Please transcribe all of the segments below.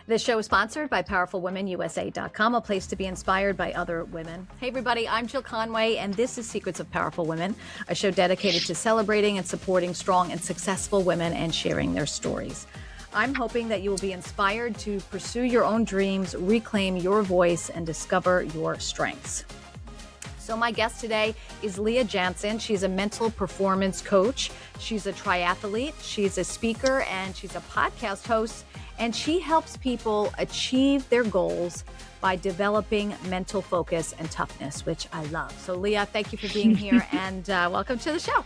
This show is sponsored by PowerfulWomenUSA.com, a place to be inspired by other women. Hey, everybody, I'm Jill Conway, and this is Secrets of Powerful Women, a show dedicated to celebrating and supporting strong and successful women and sharing their stories. I'm hoping that you will be inspired to pursue your own dreams, reclaim your voice, and discover your strengths. So my guest today is Leah Jantzen. She's a mental performance coach. She's a triathlete. She's a speaker, and she's a podcast host. And she helps people achieve their goals by developing mental focus and toughness, which I love. So Leah, thank you for being here and welcome to the show.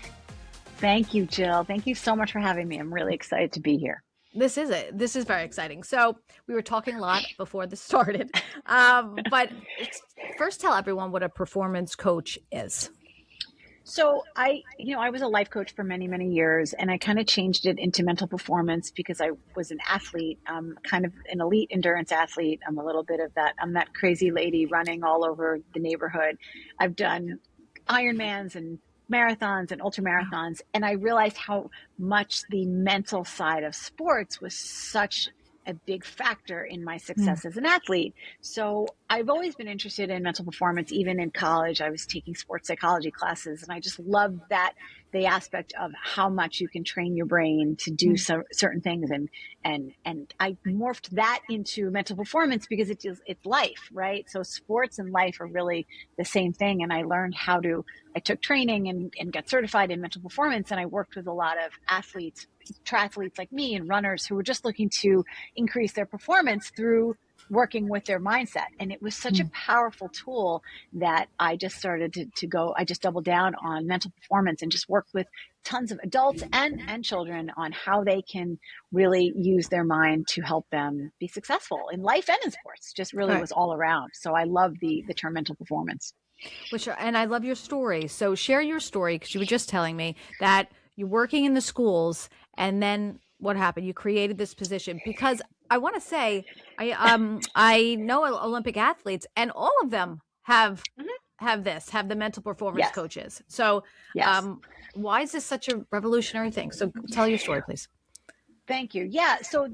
Thank you, Jill. Thank you so much for having me. I'm really excited to be here. This is very exciting. So we were talking a lot before this started, but first tell everyone what a performance coach is. So I was a life coach for many, many years, and I kind of changed it into mental performance because I was an athlete, kind of an elite endurance athlete. I'm a little bit of that. I'm that crazy lady running all over the neighborhood. I've done Ironmans and marathons and ultra marathons, and I realized how much the mental side of sports was such a big factor in my success as an athlete. So I've always been interested in mental performance. Even in college, I was taking sports psychology classes, and I just loved that the aspect of how much you can train your brain to do certain things. And I morphed that into mental performance because it's life, right? So sports and life are really the same thing. And I learned I took training and got certified in mental performance. And I worked with a lot of athletes, triathletes like me, and runners who were just looking to increase their performance through working with their mindset. And it was such a powerful tool that I just started I just doubled down on mental performance and just worked with tons of adults and children on how they can really use their mind to help them be successful in life and in sports. Just really was all around. So I love the term mental performance. And I love your story. So share your story, because you were just telling me that you're working in the schools, and then what happened? You created this position. Because I want to say, I know Olympic athletes, and all of them have the mental performance coaches. So why is this such a revolutionary thing? So tell your story, please. Thank you. Yeah. So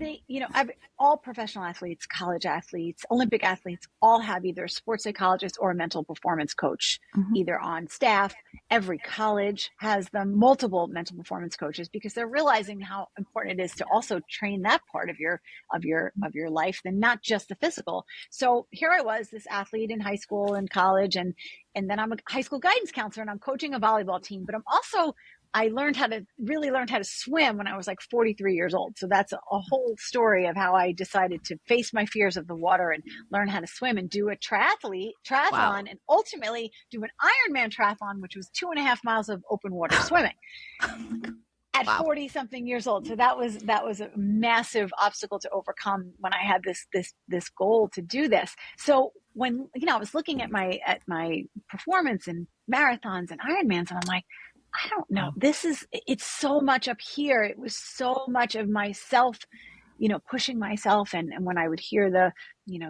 all professional athletes, college athletes, Olympic athletes, all have either a sports psychologist or a mental performance coach, either on staff. Every college has multiple mental performance coaches, because they're realizing how important it is to also train that part of your life, and not just the physical. So here I was, this athlete in high school and college, and then I'm a high school guidance counselor, and I'm coaching a volleyball team, but I learned how to swim when I was like 43 years old. So that's a whole story of how I decided to face my fears of the water and learn how to swim and do a triathlon, and ultimately do an Ironman triathlon, which was 2.5 miles of open water swimming at 40 something years old. So that was a massive obstacle to overcome when I had this goal to do this. So when, I was looking at my performance in marathons and Ironmans, and I'm like, I don't know. It's so much up here. It was so much of myself, pushing myself. And when I would hear the,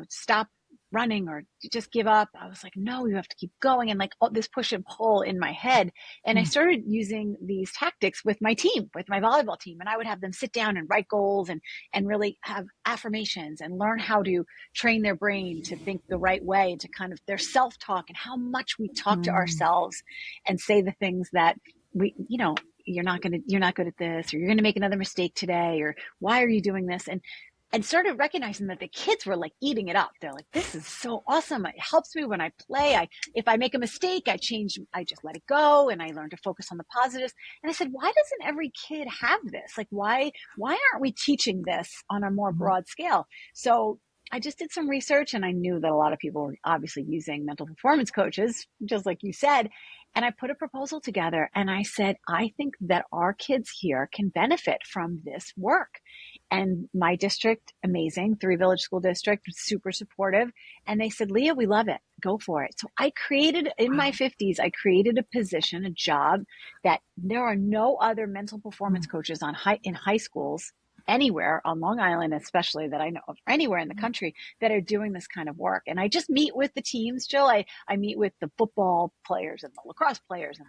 stop running or just give up, I was like, no, you have to keep going. And like all this push and pull in my head. And I started using these tactics with my team, with my volleyball team. And I would have them sit down and write goals and really have affirmations and learn how to train their brain to think the right way, to kind of their self-talk, and how much we talk to ourselves and say the things that you're not good at this, or you're going to make another mistake today, or why are you doing this? And started recognizing that the kids were like eating it up. They're like, this is so awesome. It helps me when I play. If I make a mistake, I just let it go, and I learn to focus on the positives. And I said, why doesn't every kid have this? Like, why aren't we teaching this on a more broad scale? So I just did some research, and I knew that a lot of people were obviously using mental performance coaches, just like you said. And I put a proposal together, and I said, I think that our kids here can benefit from this work. And my district, amazing, 3 Village School District, super supportive. And they said, Leah, we love it. Go for it. So I created, in my 50s, I created a position, a job that there are no other mental performance coaches in high schools anywhere on Long Island, especially, that I know of, anywhere in the country, that are doing this kind of work. And I just meet with the teams, Jill. I meet with the football players and the lacrosse players and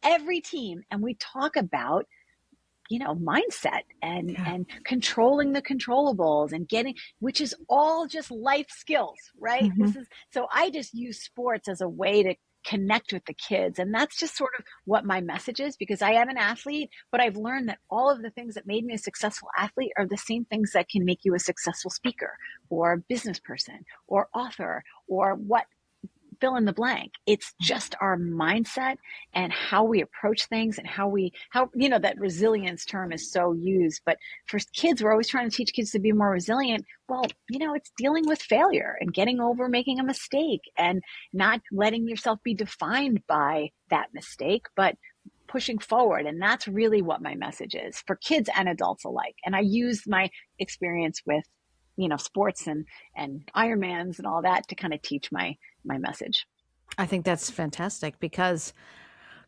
every team. And we talk about mindset and controlling the controllables and which is all just life skills, right? Mm-hmm. So I just use sports as a way to connect with the kids. And that's just sort of what my message is, because I am an athlete, but I've learned that all of the things that made me a successful athlete are the same things that can make you a successful speaker or business person or author or fill in the blank. It's just our mindset and how we approach things and how that resilience term is so used. But for kids, we're always trying to teach kids to be more resilient. Well, it's dealing with failure and getting over making a mistake and not letting yourself be defined by that mistake, but pushing forward. And that's really what my message is for kids and adults alike. And I use my experience with sports and Ironmans and all that to kind of teach my message. I think that's fantastic because,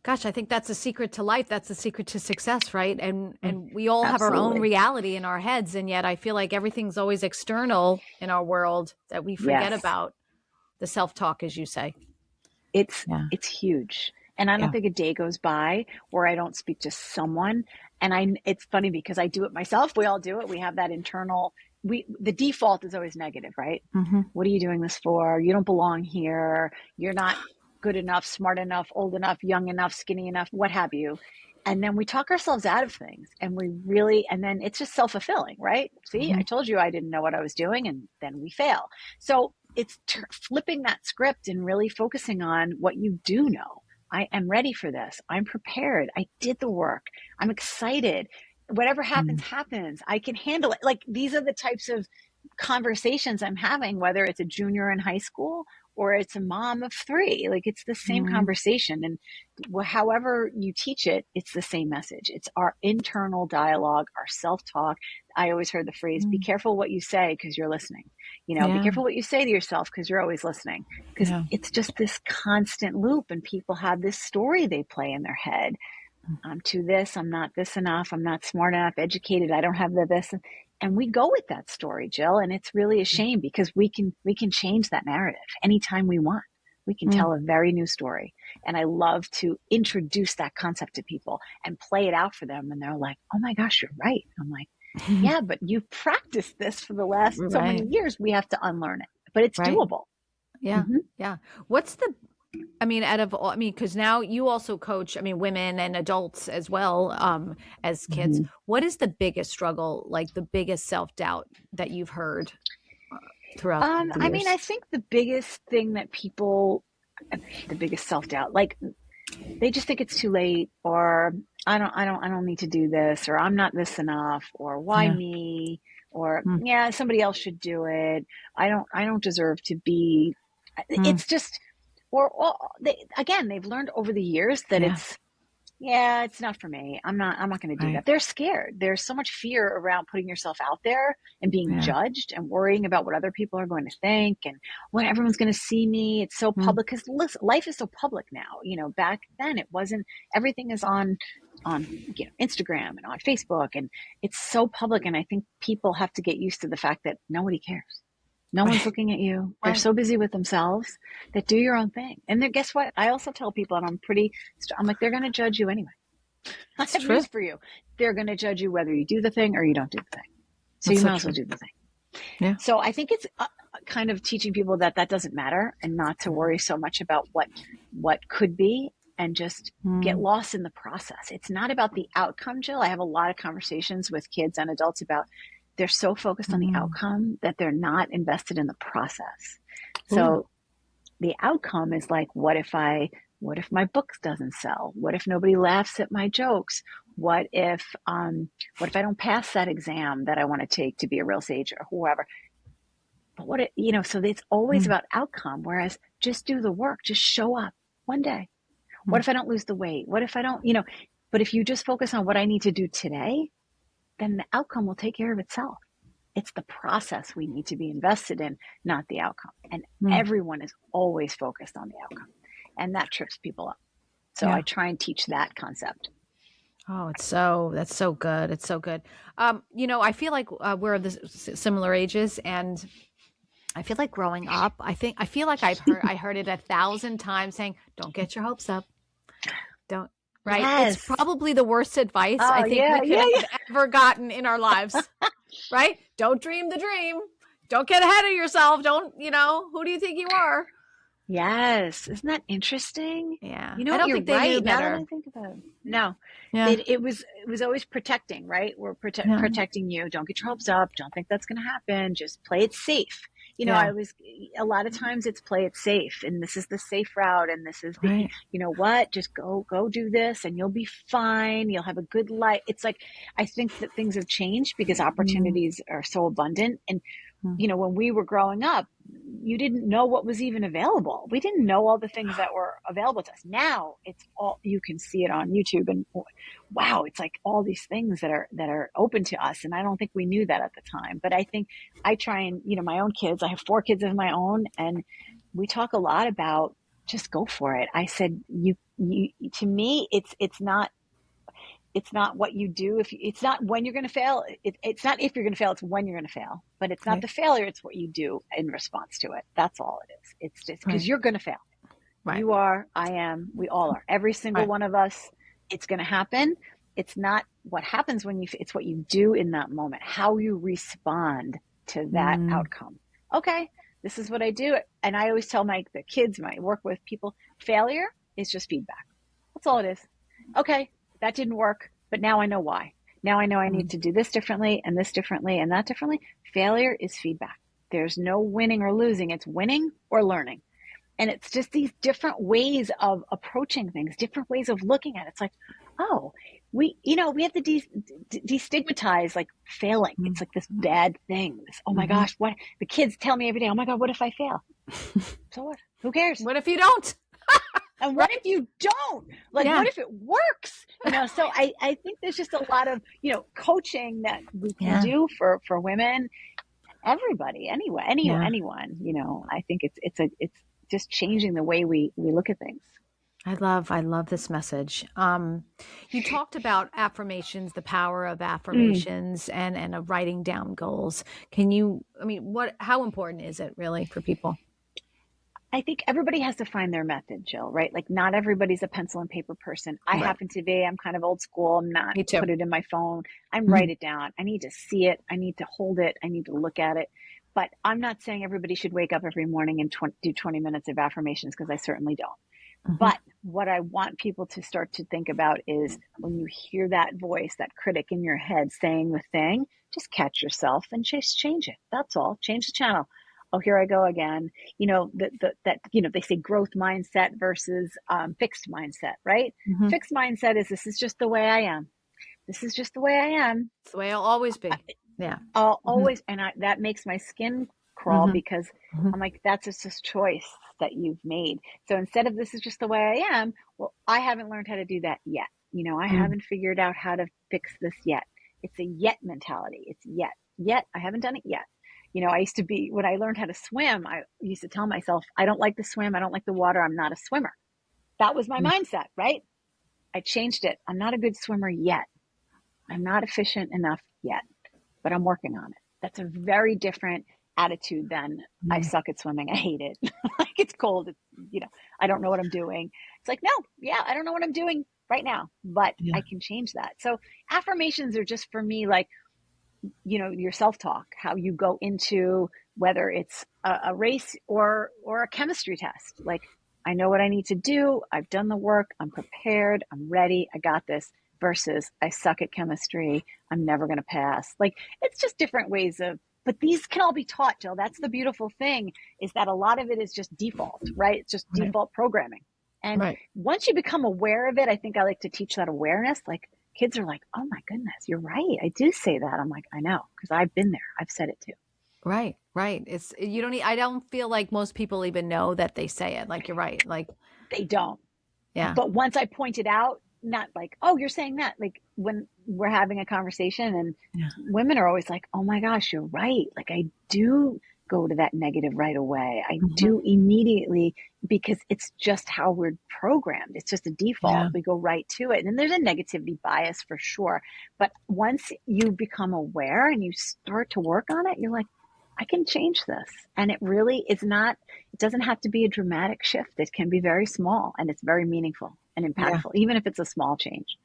gosh, I think that's the secret to life. That's the secret to success, right? And we all have our own reality in our heads, and yet I feel like everything's always external in our world that we forget about the self-talk, as you say. It's huge. And I don't think a day goes by where I don't speak to someone. And it's funny because I do it myself. We all do it. We have that internal. The default is always negative, right? Mm-hmm. What are you doing this for? You don't belong here. You're not good enough, smart enough, old enough, young enough, skinny enough, what have you. And then we talk ourselves out of things and then it's just self-fulfilling, right? See, Mm-hmm. I told you I didn't know what I was doing, and then we fail. So it's flipping that script and really focusing on what you do know. I am ready for this. I'm prepared. I did the work. I'm excited. Whatever happens, happens. I can handle it. Like, these are the types of conversations I'm having, whether it's a junior in high school or it's a mom of 3. Like, it's the same conversation. And however you teach it, it's the same message. It's our internal dialogue, our self-talk. I always heard the phrase, be careful what you say because you're listening. Be careful what you say to yourself because you're always listening. Because it's just this constant loop, and people have this story they play in their head. I'm too this, I'm not this enough, I'm not smart enough, educated, I don't have the this. And we go with that story, Jill. And it's really a shame because we can change that narrative anytime we want. We can tell a very new story. And I love to introduce that concept to people and play it out for them. And they're like, oh my gosh, you're right. I'm like, yeah, but you've practiced this for the last so many years. We have to unlearn it, but it's doable. Yeah. Yeah. What's because now you also coach, women and adults as well, as kids. What is the biggest struggle, like the biggest self-doubt that you've heard throughout the years? I think the biggest thing that the biggest self-doubt, like, they just think it's too late, or I don't need to do this, or I'm not this enough, or why me, or somebody else should do it. I don't deserve to be. It's just, they've learned over the years that it's not for me. I'm not going to do that. They're scared. There's so much fear around putting yourself out there and being judged and worrying about what other people are going to think and what everyone's going to see me. It's so public because life is so public now. Back then it wasn't. Everything is on Instagram and on Facebook, and it's so public. And I think people have to get used to the fact that nobody cares. No one's looking at you. They're so busy with themselves that do your own thing. And then guess what? I also tell people, and I'm like, they're going to judge you anyway. I have news for you. They're going to judge you whether you do the thing or you don't do the thing. So you might as well do the thing. Yeah. So I think it's kind of teaching people that doesn't matter, and not to worry so much about what could be, and just get lost in the process. It's not about the outcome, Jill. I have a lot of conversations with kids and adults about they're so focused on the outcome that they're not invested in the process. So the outcome is like, what if my book doesn't sell? What if nobody laughs at my jokes? What if I don't pass that exam that I want to take to be a real sage or whoever? But so it's always about outcome. Whereas just do the work, just show up one day. What if I don't lose the weight? What if I don't, but if you just focus on what I need to do today, then the outcome will take care of itself. It's the process we need to be invested in, not the outcome. And everyone is always focused on the outcome. And that trips people up. So I try and teach that concept. Oh, that's so good. It's so good. I feel like we're the similar ages, and I feel like growing up, I feel like I heard it 1,000 times saying, don't get your hopes up. Don't, right? It's Yes. probably the worst advice I Oh, think yeah, we could yeah, have yeah. ever gotten in our lives, right? Don't dream the dream. Don't get ahead of yourself. Don't, who do you think you are? Yes. Isn't that interesting? Yeah. You know I what? don't You're think they knew right. Now that better. I think about it. No, Yeah. it was always protecting, right? We're Yeah. protecting you. Don't get your hopes up. Don't think that's going to happen. Just play it safe. Yeah. A lot of times it's play it safe, and this is the safe route, and this is Right. you know what? Just go do this, and you'll be fine. You'll have a good life. It's like, I think that things have changed because opportunities are so abundant. And when we were growing up, you didn't know what was even available. We didn't know all the things that were available to us. Now it's all, you can see it on YouTube, and wow, it's like all these things that are open to us. And I don't think we knew that at the time. But I think I try and, my own kids, I have 4 kids of my own, and we talk a lot about just go for it. I said, you to me, it's not what you do. It's not when you're going to fail. It's not if you're going to fail. It's when you're going to fail. But it's not the failure. It's what you do in response to it. That's all it is. It's just because you're going to fail. Right. You are. I am. We all are. Every single one of us. It's going to happen. It's not what happens when it's what you do in that moment. How you respond to that outcome. Okay, this is what I do. And I always tell the kids, I work with people, failure is just feedback. That's all it is. Okay. That didn't work, but now I know why. Now I know I need to do this differently and this differently and that differently. Failure is feedback. There's no winning or losing. It's winning or learning. And it's just these different ways of approaching things, different ways of looking at it. It's like, oh, we have to destigmatize like failing. It's like this bad thing. Oh my gosh, what the kids tell me every day, oh my God, what if I fail? So what? Who cares? What if you don't? And what if you don't? Like, what if it works? So I think there's just a lot of, coaching that we can do for women, everybody, anyway, anyone, I think it's just changing the way we look at things. I love this message. You talked about affirmations, the power of affirmations and of writing down goals. How important is it really for people? I think everybody has to find their method, Jill, right? Like not everybody's a pencil and paper person. I happen to be. I'm kind of old school. I'm not put it in my phone. I write it down. I need to see it. I need to hold it. I need to look at it. But I'm not saying everybody should wake up every morning and do 20 minutes of affirmations, because I certainly don't. But what I want people to start to think about is when you hear that voice, that critic in your head saying the thing, just catch yourself and just change it. That's all. Change the channel. Oh, here I go again. They say growth mindset versus fixed mindset, right? Fixed mindset is, this is just the way I am. This is just the way I am. It's the way I'll always be. Yeah. I'll always, and that makes my skin crawl because I'm like, that's just a choice that you've made. So instead of this is just the way I am, well, I haven't learned how to do that yet. I haven't figured out how to fix this yet. It's a yet mentality. It's yet. I haven't done it yet. I used to be, when I learned how to swim, I used to tell myself, I don't like to swim. I don't like the water. I'm not a swimmer. That was my mindset, right? I changed it. I'm not a good swimmer yet. I'm not efficient enough yet, but I'm working on it. That's a very different attitude than I suck at swimming. I hate it. Like it's cold. It's, I don't know what I'm doing. It's like, no, I don't know what I'm doing right now, but I can change that. So affirmations are just for me, like, your self-talk, how you go into, whether it's a race or a chemistry test. Like, I know what I need to do. I've done the work. I'm prepared. I'm ready. I got this. Versus I suck at chemistry. I'm never going to pass. Like, it's just different ways but these can all be taught, Jill. That's the beautiful thing, is that a lot of it is just default, right? It's just default programming. And once you become aware of it, I think I like to teach that awareness. Like, kids are like, oh my goodness, you're right. I do say that. I'm like, I know, because I've been there. I've said it too. Right. It's, I don't feel like most people even know that they say it. Like, you're right. Like, they don't. Yeah. But once I point it out, not like, oh, you're saying that. Like, when we're having a conversation and women are always like, oh my gosh, you're right. Like, I do go to that negative right away. I do immediately, because it's just how we're programmed. It's just a default. Yeah. We go right to it. And there's a negativity bias for sure. But once you become aware and you start to work on it, you're like, I can change this. And it really is not, it doesn't have to be a dramatic shift. It can be very small and it's very meaningful. and impactful, even if it's a small change.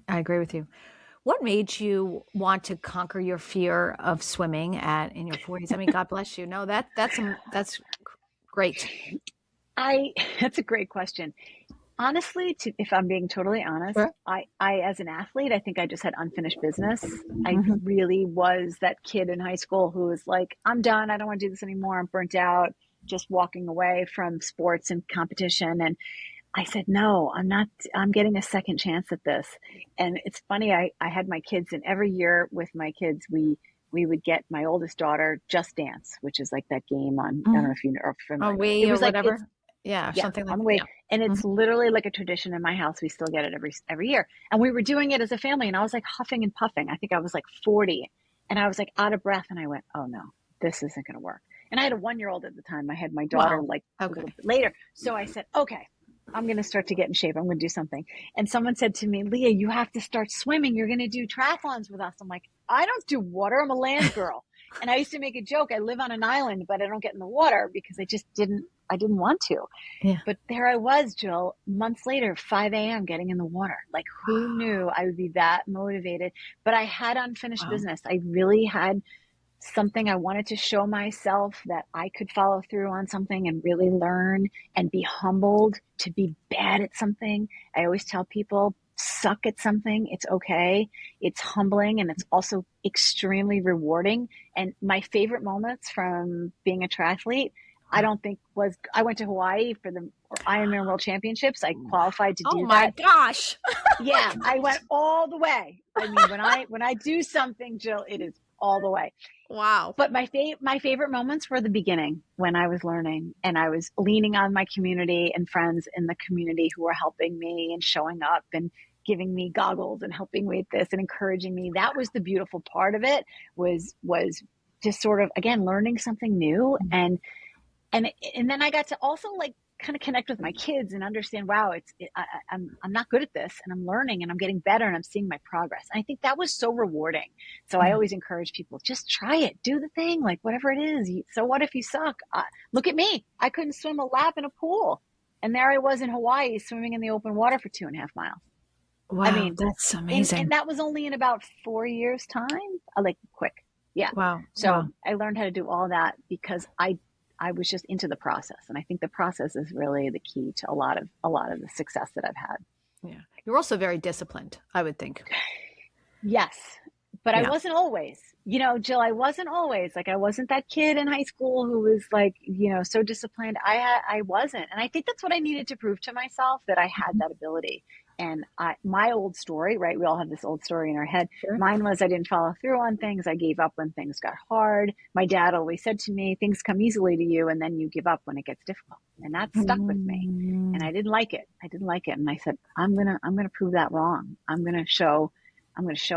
I agree with you. What made you want to conquer your fear of swimming in your 40s? I mean, God bless you. No, that's great. That's a great question. Honestly, if I'm being totally honest, Sure. I, as an athlete, I think I just had unfinished business. I Mhm. really was that kid in high school who was like, I'm done. I don't want to do this anymore. I'm burnt out, just walking away from sports and competition. And I said, no, I'm not, I'm getting a second chance at this. And it's funny, I had my kids, and every year with my kids, we would get my oldest daughter Just Dance, which is like that game on, I don't know Mhm. if you are Or familiar. It we or was like, it's, whatever. Yeah, yeah, something on like the that. way. Yeah. And it's Mhm. literally like a tradition in my house. We still get it every year. And we were doing it as a family, and I was like huffing and puffing. I think I was like 40, and I was like out of breath, and I went, oh no, this isn't going to work. And I had a 1-year-old at the time. I had my daughter Wow. like a little Okay. bit later. So I said, okay, I'm going to start to get in shape. I'm going to do something. And someone said to me, Leah, you have to start swimming. You're going to do triathlons with us. I'm like, I don't do water. I'm a land girl. And I used to make a joke. I live on an island, but I don't get in the water because I didn't want to. Yeah. But there I was, Jill, months later, 5 a.m. getting in the water. Like, who knew I would be that motivated? But I had unfinished Wow. business. I really had something I wanted to show myself, that I could follow through on something and really learn and be humbled to be bad at something. I always tell people, suck at something. It's okay. It's humbling, and it's also extremely rewarding. And my favorite moments from being a triathlete, I Wow. don't think was, I went to Hawaii for the Ironman World Championships. I qualified to Oh do my that. gosh. Yeah, I went all the way. I mean, when I do something, Jill, it is all the way. Wow. But my favorite moments were the beginning, when I was learning and I was leaning on my community and friends in the community who were helping me and showing up and giving me goggles and helping me with this and encouraging me. That was the beautiful part of it, was just sort of, again, learning something new. And then I got to also like kind of connect with my kids and understand, wow, I'm not good at this, and I'm learning and I'm getting better and I'm seeing my progress. And I think that was so rewarding. So I Yeah. always encourage people, just try it, do the thing, like whatever it is. So what if you suck? Look at me. I couldn't swim a lap in a pool. And there I was in Hawaii swimming in the open water for 2.5 miles. I Wow. mean, That's and amazing. that was only in about 4 years time. Like quick. Yeah. Wow. So Wow. I learned how to do all that because I was just into the process. And I think the process is really the key to a lot of the success that I've had. Yeah. You're also very disciplined, I would think. Yes. But I Yeah. wasn't always, Jill, I wasn't always like, I wasn't that kid in high school who was like, so disciplined. I wasn't. And I think that's what I needed to prove to myself, that I had that ability. And my old story, right? We all have this old story in our head. Sure. Mine was, I didn't follow through on things. I gave up when things got hard. My dad always said to me, things come easily to you and then you give up when it gets difficult. And that stuck with me. And I didn't like it. I didn't like it. And I said, I'm going to prove that wrong. I'm going to show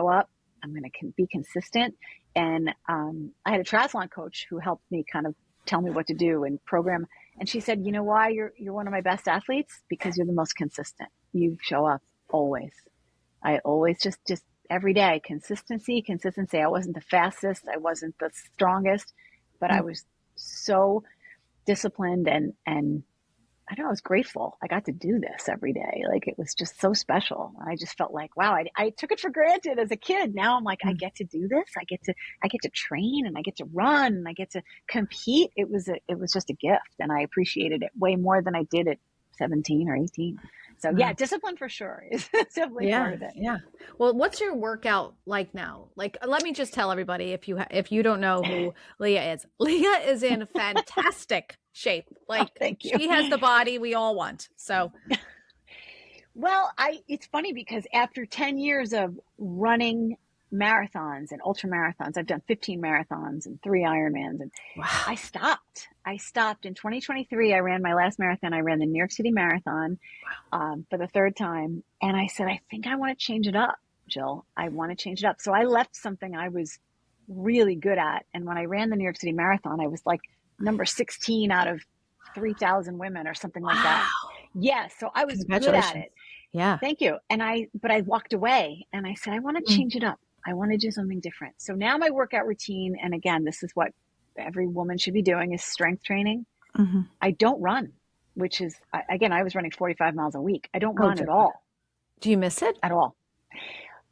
up. I'm going to be consistent. And I had a triathlon coach who helped me kind of tell me what to do and program. And she said, you know why you're one of my best athletes? Because you're the most consistent. You show up always. I always just every day, consistency. I wasn't the fastest. I wasn't the strongest, but I was so disciplined and I don't know, I was grateful. I got to do this every day. Like, it was just so special. I just felt like, wow, I took it for granted as a kid. Now I'm like, I get to do this. I get to train, and I get to run, and I get to compete. It was just a gift, and I appreciated it way more than I did at 17 or 18. So yeah, discipline for sure is definitely part Yeah, of it. yeah. Well, what's your workout like now? Like, let me just tell everybody, if you don't know who Leah is in fantastic shape. Like, Thank you. she has the body we all want. So, well, it's funny because after 10 years of running marathons and ultra marathons, I've done 15 marathons and 3 Ironmans, and wow. I stopped in 2023. I ran my last marathon. I ran the New York City Marathon for the 3rd time. And I said, I think I want to change it up, Jill. I want to change it up. So I left something I was really good at. And when I ran the New York City Marathon, I was like number 16 out of 3,000 women or something like that. Yeah. So I was good at it. Yeah. Thank you. But I walked away and I said, I want to change it up. I want to do something different. So now my workout routine, and again, this is what every woman should be doing, is strength training. I don't run. which is, again, I was running 45 miles a week. I don't Oh, run at all, do you miss it? at all.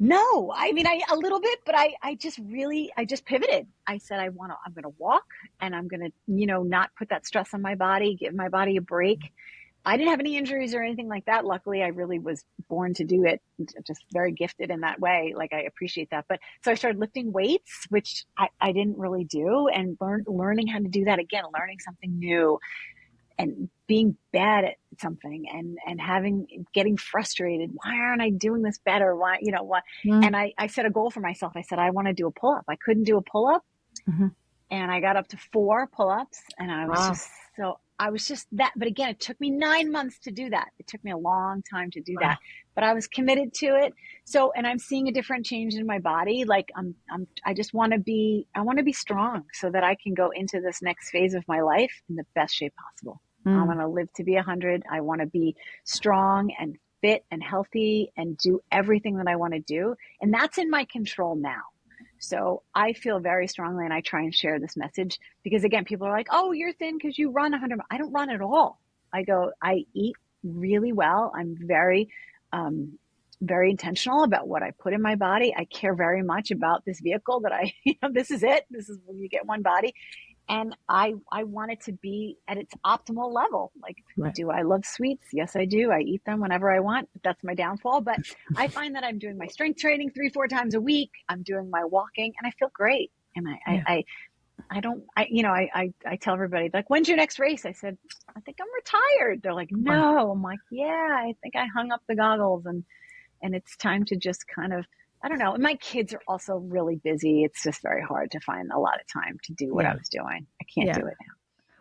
No, I mean, a little bit, but I just pivoted. I said, I'm going to walk, and I'm going to, not put that stress on my body, give my body a break. I didn't have any injuries or anything like that. Luckily, I really was born to do it, just very gifted in that way. Like, I appreciate that. But so I started lifting weights, which I didn't really do, and learning how to do that again, learning something new, and being bad at something, and getting frustrated. Why aren't I doing this better? Why, what? And I set a goal for myself. I said, I want to do a pull-up. I couldn't do a pull-up. Mm-hmm. And I got up to 4 pull-ups, and I was just that. But again, it took me 9 months to do that. It took me a long time to do that, but I was committed to it. So, and I'm seeing a different change in my body. Like I just want to be strong so that I can go into this next phase of my life in the best shape possible. I want to live to be 100. I want to be strong and fit and healthy and do everything that I want to do. And that's in my control now. So I feel very strongly, and I try and share this message because, again, people are like, oh, you're thin because you run 100 miles. I don't run at all. I eat really well. I'm very, very intentional about what I put in my body. I care very much about this vehicle that this is it. This is when you get one body. And I want it to be at its optimal level. Like, do I love sweets? Yes, I do. I eat them whenever I want. That's my downfall. But I find that I'm doing my strength training 3-4 times a week. I'm doing my walking, and I feel great. And I tell everybody, like, when's your next race? I said, I think I'm retired. They're like, no. I'm like, yeah, I think I hung up the goggles, and it's time to just kind of, I don't know. And my kids are also really busy. It's just very hard to find a lot of time to do what I was doing. I can't do it now.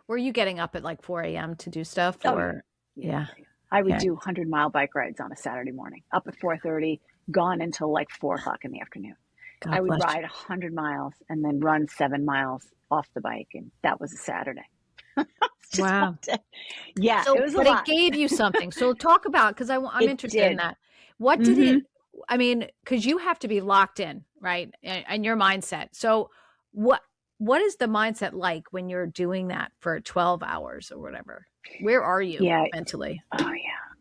Were you getting up at like 4 a.m. to do stuff? I would do 100-mile bike rides on a Saturday morning, up at 4:30, gone until like 4 o'clock in the afternoon. I would ride 100 miles and then run 7 miles off the bike. And that was a Saturday. Wow. Yeah, so, it was a lot. But it gave you something. So talk about, because I'm interested in that. What did it, I mean, because you have to be locked in, right? And your mindset. So what is the mindset like when you're doing that for 12 hours or whatever? Where are you mentally? Oh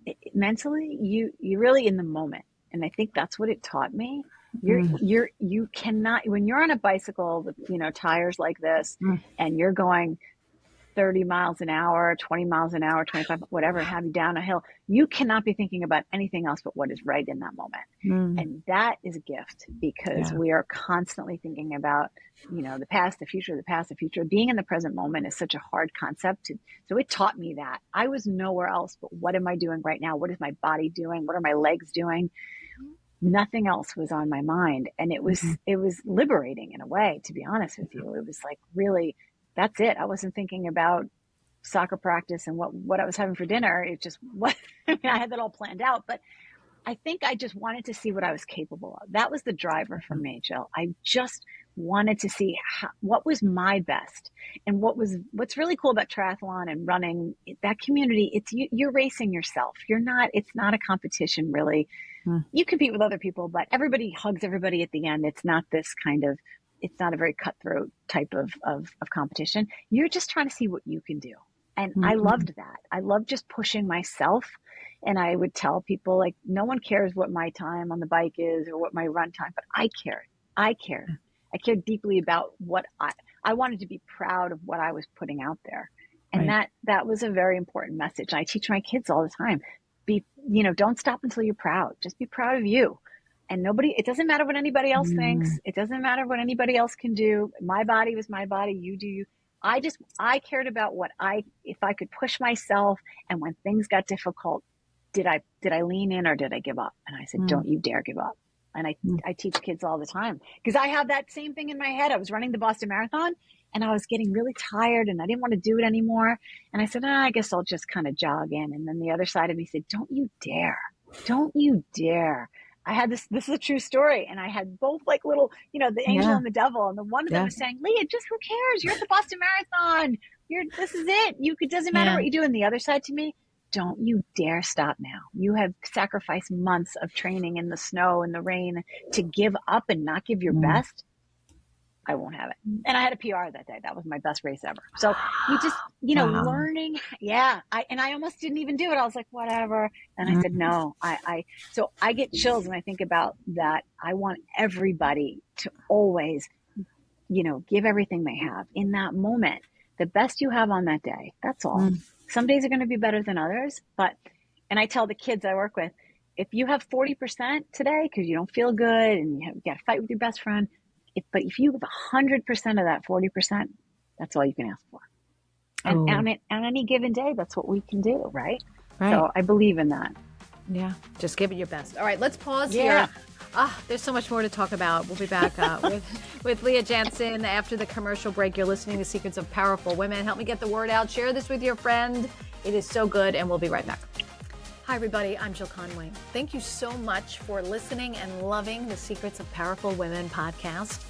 yeah. Mentally, you're really in the moment. And I think that's what it taught me. You cannot, when you're on a bicycle with, tires like this, and you're going 30 miles an hour, 20 miles an hour, 25, whatever, have you down a hill, you cannot be thinking about anything else but what is right in that moment. And that is a gift, because we are constantly thinking about, the past, the future, the past, the future. Being in the present moment is such a hard concept. So it taught me that. I was nowhere else but what am I doing right now? What is my body doing? What are my legs doing? Nothing else was on my mind. And it was liberating in a way, to be honest with you. It was like, really, that's it. I wasn't thinking about soccer practice and what I was having for dinner. It just, I had that all planned out, but I think I just wanted to see what I was capable of. That was the driver for me, Jill. I just wanted to see what was my best. And what's really cool about triathlon and running, that community, you're racing yourself. It's not a competition, really. You compete with other people, but everybody hugs everybody at the end. It's not this kind of, it's not a very cutthroat type of competition. You're just trying to see what you can do. And I loved that. I loved just pushing myself. And I would tell people, like, no one cares what my time on the bike is or what my run time, but I cared. I cared deeply about what I wanted to be proud of what I was putting out there. And that was a very important message. I teach my kids all the time, don't stop until you're proud. Just be proud of you. And it doesn't matter what anybody else thinks. It doesn't matter what anybody else can do. My body was my body. You do you. I cared about if I could push myself, and when things got difficult, did I lean in or did I give up? And I said, don't you dare give up. And I teach kids all the time, because I have that same thing in my head. I was running the Boston Marathon, and I was getting really tired, and I didn't want to do it anymore. And I said, I guess I'll just kind of jog in. And then the other side of me said, don't you dare. Don't you dare. I had this is a true story. And I had both, like, little, the angel and the devil. And the one of them was saying, Leah, just who cares? You're at the Boston Marathon. This is it. It doesn't matter what you do. And the other side to me, don't you dare stop now. You have sacrificed months of training in the snow and the rain to give up and not give your best. I won't have it. And I had a PR that day. That was my best race ever. So you just, Wow. learning. Yeah. I almost didn't even do it. I was like, whatever. And I said, no, so I get chills when I think about that. I want everybody to always, give everything they have in that moment, the best you have on that day. That's all. Some days are going to be better than others, and I tell the kids I work with, if you have 40% today because you don't feel good and you got to fight with your best friend, but if you have 100% of that 40%, that's all you can ask for. And on any given day, that's what we can do, right? So I believe in that. Yeah, just give it your best. All right, let's pause here. There's so much more to talk about. We'll be back with Leah Jantzen after the commercial break. You're listening to Secrets of Powerful Women. Help me get the word out. Share this with your friend. It is so good, and we'll be right back. Hi, everybody. I'm Jill Conway. Thank you so much for listening and loving the Secrets of Powerful Women podcast.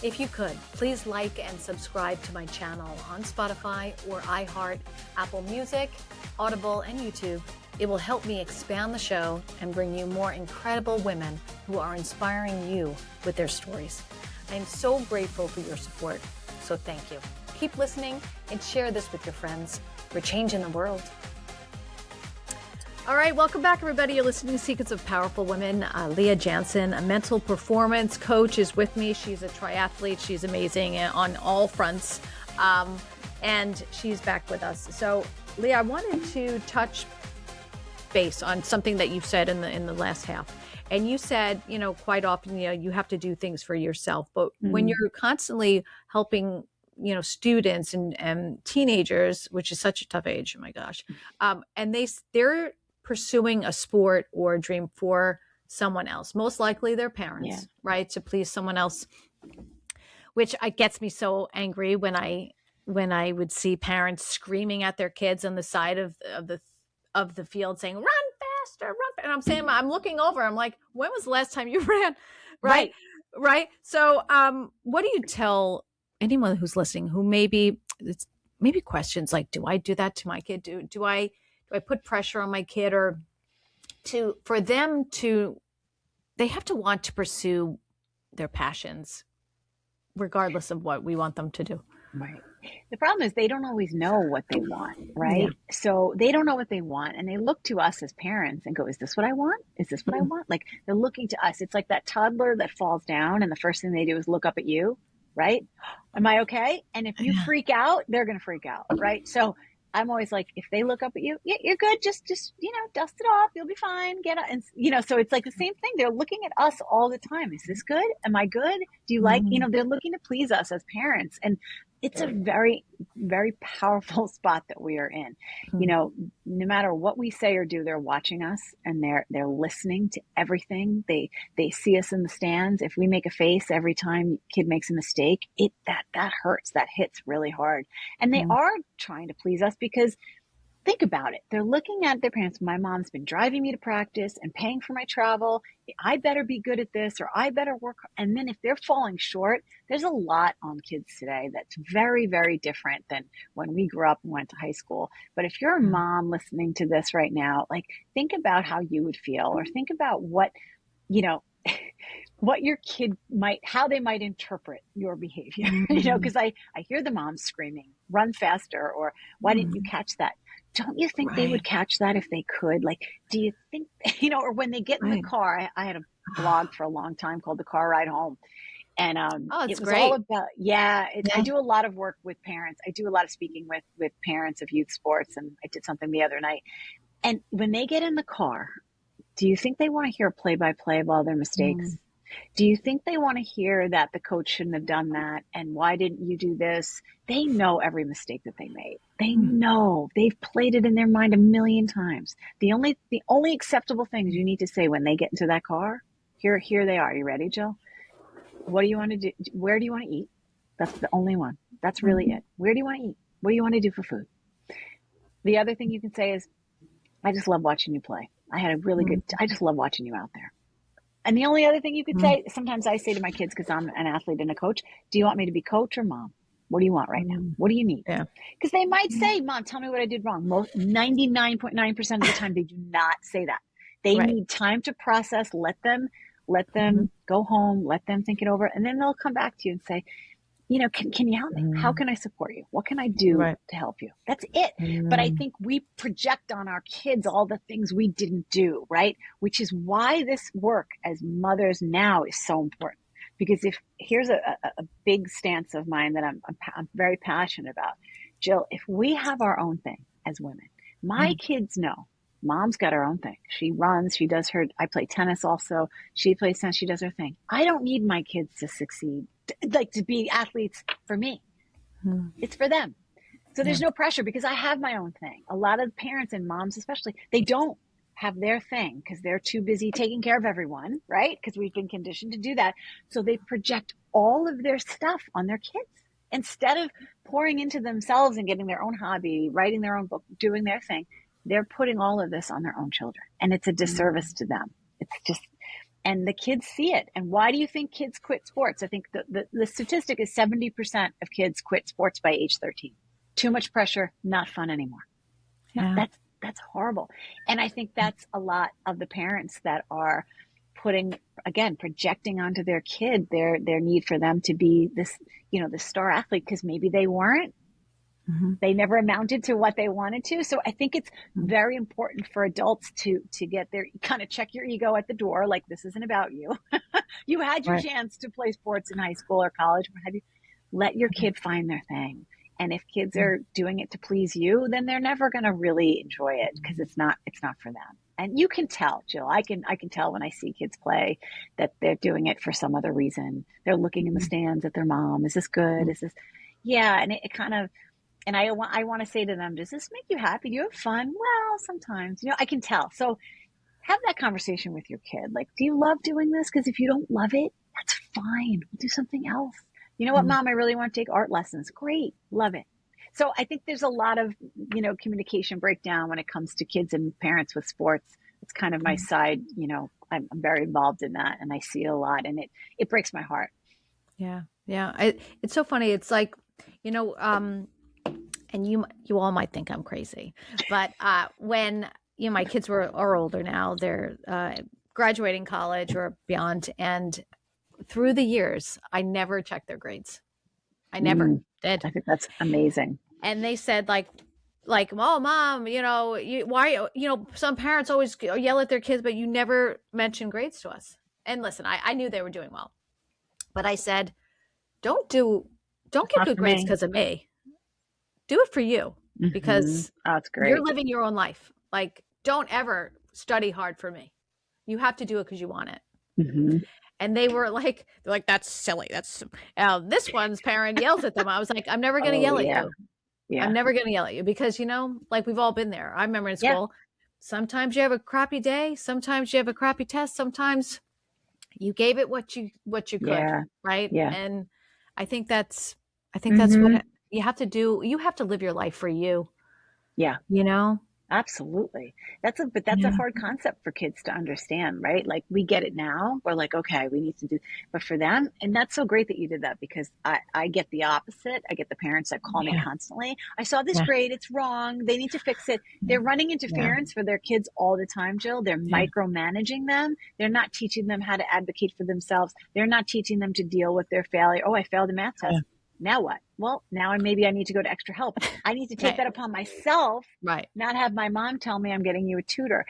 If you could, please like and subscribe to my channel on Spotify or iHeart, Apple Music, Audible, and YouTube. It will help me expand the show and bring you more incredible women who are inspiring you with their stories. I am so grateful for your support, so thank you. Keep listening and share this with your friends. We're changing the world. All right, welcome back, everybody. You're listening to Secrets of Powerful Women. Leah Jantzen, a mental performance coach, is with me. She's a triathlete. She's amazing on all fronts, and she's back with us. So, Leah, I wanted to touch base on something that you said in the last half. And you said, quite often, you have to do things for yourself. But when you're constantly helping, students and teenagers, which is such a tough age, oh my gosh, and they're pursuing a sport or a dream for someone else, most likely their parents, right? To please someone else, which gets me so angry when I would see parents screaming at their kids on the side of the field saying, run faster, and I'm looking over, I'm like, when was the last time you ran? Right. So what do you tell anyone who's listening who maybe questions like, do I do that to my kid? Do I put pressure on my kid, or for them to, they have to want to pursue their passions regardless of what we want them to do? Right. The problem is they don't always know what they want, right? Yeah. So they don't know what they want, and they look to us as parents and go, is this what I want? Is this what I want? Like, they're looking to us. It's like that toddler that falls down and the first thing they do is look up at you, right? Am I okay? And if you freak out, they're going to freak out, right? So I'm always like, if they look up at you, yeah, you're good. Just, dust it off. You'll be fine. Get up. And, so it's like the same thing. They're looking at us all the time. Is this good? Am I good? Do you like, they're looking to please us as parents. And it's a very, very powerful spot that we are in. No matter what we say or do, they're watching us, and they're listening to everything. They see us in the stands. If we make a face every time kid makes a mistake, that hurts. That hits really hard. And they are trying to please us because, think about it. They're looking at their parents. My mom's been driving me to practice and paying for my travel. I better be good at this, or I better work. And then if they're falling short, there's a lot on kids today that's very, very different than when we grew up and went to high school. But if you're a mom listening to this right now, like, think about how you would feel, or think about what, what your kid how they might interpret your behavior, because I hear the moms screaming, run faster, or why didn't you catch that? Don't you think they would catch that if they could? Like, do you think, or when they get in the car, I had a blog for a long time called The Car Ride Home. And it was great. All about, I do a lot of work with parents. I do a lot of speaking with parents of youth sports. And I did something the other night. And when they get in the car, do you think they want to hear play-by-play of all their mistakes? Do you think they want to hear that the coach shouldn't have done that? And why didn't you do this? They know every mistake that they made. They know. They've played it in their mind a million times. The only acceptable things you need to say when they get into that car, here they are. You ready, Jill? What do you want to do? Where do you want to eat? That's the only one. That's really it. Where do you want to eat? What do you want to do for food? The other thing you can say is, I just love watching you play. I had a really good, I just love watching you out there. And the only other thing you could say, sometimes I say to my kids, because I'm an athlete and a coach, do you want me to be coach or mom? What do you want right now? What do you need? Because they might say, Mom, tell me what I did wrong. 99.9% of the time, they do not say that. They need time to process. Let them Let them go home, let them think it over, and then they'll come back to you and say, can you help me? How can I support you? What can I do to help you? That's it. But I think we project on our kids all the things we didn't do, right? Which is why this work as mothers now is so important. Because here's a big stance of mine that I'm very passionate about. Jill, if we have our own thing as women, my kids know mom's got her own thing. She runs, I play tennis also. She plays tennis, she does her thing. I don't need my kids to succeed, to be athletes for me. It's for them. So there's no pressure because I have my own thing. A lot of parents and moms especially, they don't have their thing because they're too busy taking care of everyone, right? Because we've been conditioned to do that. So they project all of their stuff on their kids instead of pouring into themselves and getting their own hobby, writing their own book, doing their thing. They're putting all of this on their own children, and it's a disservice to them. It's just, and the kids see it. And why do you think kids quit sports? I think the statistic is 70% of kids quit sports by age 13. Too much pressure, not fun anymore. Yeah. That's horrible. And I think that's a lot of the parents that are projecting onto their kid their need for them to be this, the star athlete, because maybe they weren't. They never amounted to what they wanted to. So I think it's very important for adults to get there, kind of check your ego at the door. Like, this isn't about you. You had your chance to play sports in high school or college. What have you? Let your kid find their thing. And if kids are doing it to please you, then they're never going to really enjoy it because it's not for them. And you can tell, Jill, I can tell when I see kids play that they're doing it for some other reason. They're looking in the stands at their mom. Is this good? Is this, and it kind of, and I want to say to them, does this make you happy? Do you have fun? Well, sometimes, I can tell. So have that conversation with your kid. Like, do you love doing this? Because if you don't love it, that's fine. We'll do something else. You know what, Mom, I really want to take art lessons. Great. Love it. So I think there's a lot of, communication breakdown when it comes to kids and parents with sports. It's kind of my side, I'm very involved in that and I see it a lot and it breaks my heart. Yeah. Yeah. It's so funny. It's like, and you all might think I'm crazy, but when my kids are older now, they're graduating college or beyond, and through the years, I never checked their grades. I never did. I think that's amazing. And they said like, oh, Mom, why, some parents always yell at their kids, but you never mention grades to us. And listen, I knew they were doing well, but I said, don't get good grades because of me. Do it for you because that's great. You're living your own life. Like, don't ever study hard for me. You have to do it because you want it. And they were like, that's silly. That's this one's parent yells at them. I was like, I'm never going to yell at you. Yeah. I'm never going to yell at you because, like we've all been there. I remember in school, sometimes you have a crappy day. Sometimes you have a crappy test. Sometimes you gave it what you could. Right. Yeah. And I think that's what you have to do. You have to live your life for you. Yeah. Absolutely. That's a hard concept for kids to understand, right? Like, we get it now. We're like, okay, we need to do, but for them, and that's so great that you did that because I get the opposite. I get the parents that call me constantly. I saw this grade. It's wrong. They need to fix it. They're running interference for their kids all the time, Jill. They're micromanaging them. They're not teaching them how to advocate for themselves. They're not teaching them to deal with their failure. Oh, I failed a math test. Now what? Well, now I need to go to extra help. I need to take that upon myself, not have my mom tell me I'm getting you a tutor.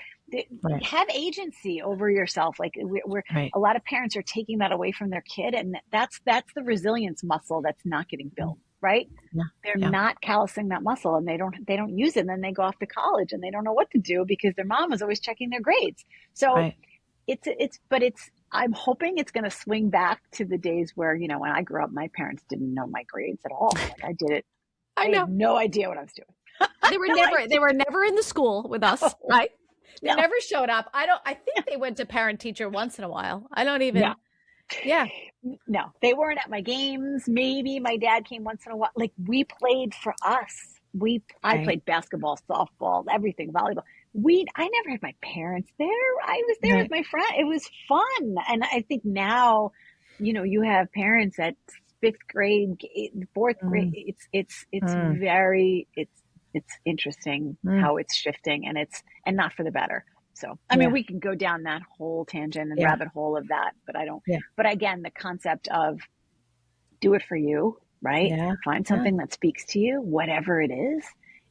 Have agency over yourself. Like, we're a lot of parents are taking that away from their kid. And that's the resilience muscle that's not getting built, right? Yeah. They're not callousing that muscle and they don't use it. And then they go off to college and they don't know what to do because their mom is always checking their grades. So I'm hoping it's going to swing back to the days where, when I grew up, my parents didn't know my grades at all. Like, I did it. I had no idea what I was doing. They were never in the school with us, right? They never showed up. I think they went to parent teacher once in a while. I don't even. No, they weren't at my games. Maybe my dad came once in a while. Like, we played for us. I played basketball, softball, everything, volleyball. I never had my parents there. I was there with my friend. It was fun. And I think now, you have parents at 5th grade, 4th grade. It's very interesting how it's shifting and not for the better. So, I mean, we can go down that whole tangent and rabbit hole of that, but I don't, but again, the concept of do it for you, right? Find something that speaks to you, whatever it is,